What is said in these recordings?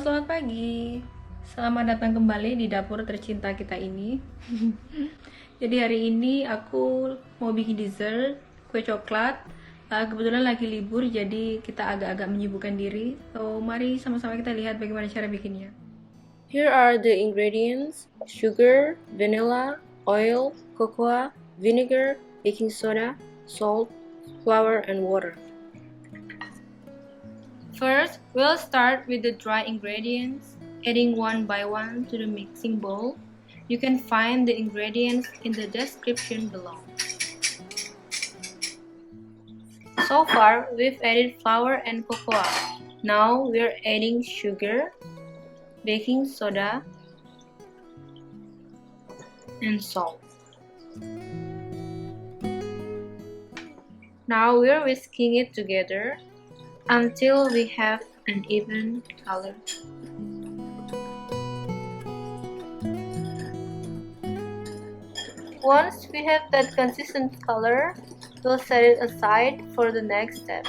Selamat pagi. Selamat datang kembali di dapur tercinta kita ini. Jadi hari ini aku mau bikin dessert kue coklat. Kebetulan lagi libur, jadi kita agak-agak menyibukkan diri. So, mari sama-sama kita lihat bagaimana cara bikinnya. Here are the ingredients: sugar, vanilla, oil, cocoa, vinegar, baking soda, salt, flour, and water. First, we'll start with the dry ingredients, adding one by one to the mixing bowl. You can find the ingredients in the description below. So far, we've added flour and cocoa. Now we're adding sugar, baking soda, and salt. Now we're whisking it together until we have an even color. Once we have that consistent color, we'll set it aside for the next step.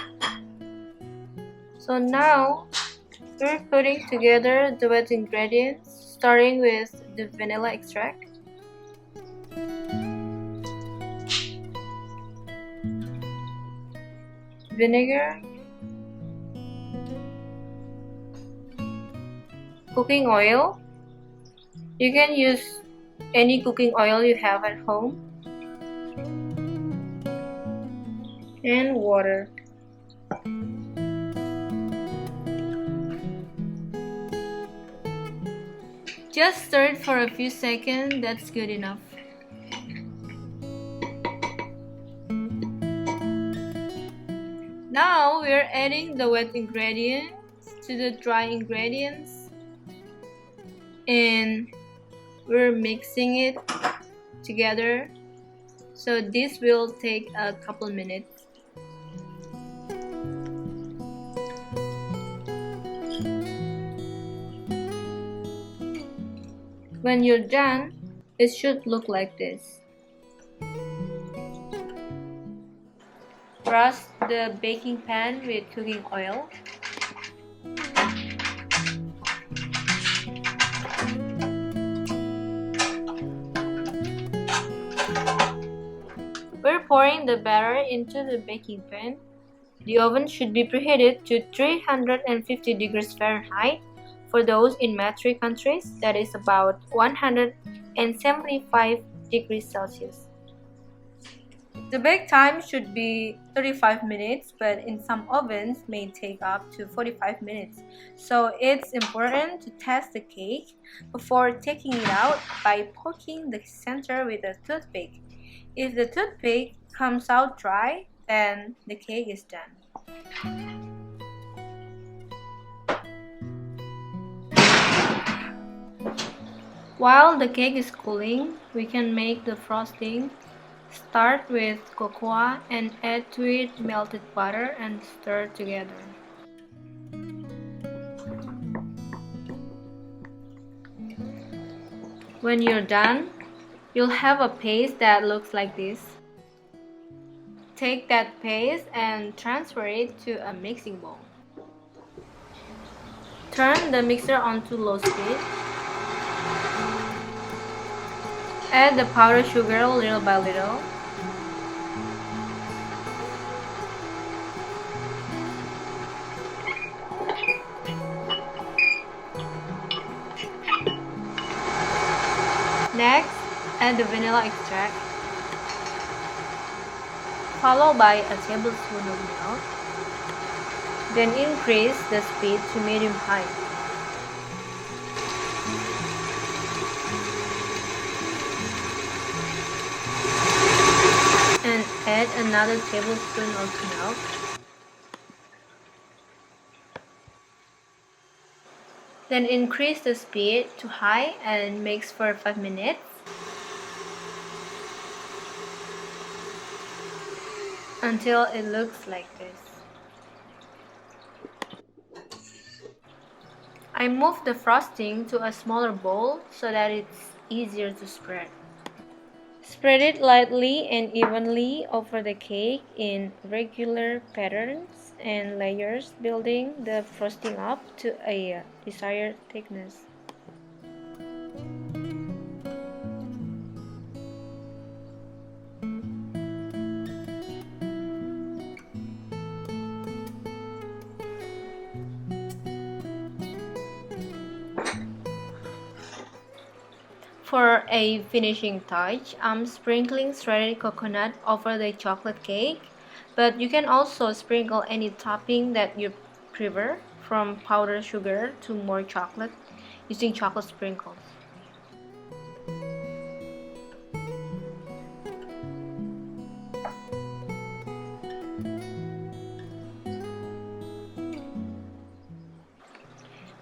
So now we're putting together the wet ingredients, starting with the vanilla extract, vinegar, cooking oil. You can use any cooking oil you have at home, and water. Just stir it for a few seconds, that's good enough. Now we're adding the wet ingredients to the dry ingredients and we're mixing it together. So this will take a couple minutes. When you're done, it should look like this. Brush the baking pan with cooking oil. We're pouring the batter into the baking pan. The oven should be preheated to 350 degrees Fahrenheit. For those in MEA countries, that is about 175 degrees Celsius. The bake time should be 35 minutes, but in some ovens may take up to 45 minutes. So it's important to test the cake before taking it out by poking the center with a toothpick. If the toothpick comes out dry, then the cake is done. While the cake is cooling, we can make the frosting. Start with cocoa and add to it melted butter and stir together. When you're done, you'll have a paste that looks like this. Take that paste and transfer it to a mixing bowl. Turn the mixer onto low speed. Add the powdered sugar little by little. Next, add the vanilla extract, followed by a tablespoon of milk. Then increase the speed to medium-high. And add another tablespoon of milk. Then increase the speed to high and mix for 5 minutes. Until it looks like this. I moved the frosting to a smaller bowl so that it's easier to spread. Spread it lightly and evenly over the cake in regular patterns and layers, building the frosting up to a desired thickness. For a finishing touch, I'm sprinkling shredded coconut over the chocolate cake, but you can also sprinkle any topping that you prefer, from powdered sugar to more chocolate, using chocolate sprinkles.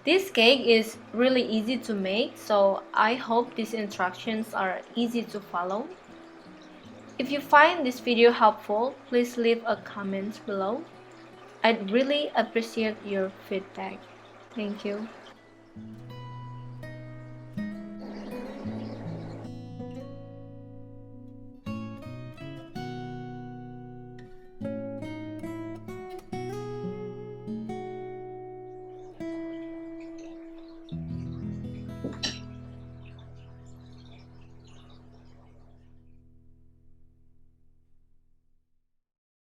This cake is really easy to make, so I hope these instructions are easy to follow. If you find this video helpful, please leave a comment below. I'd really appreciate your feedback. Thank you.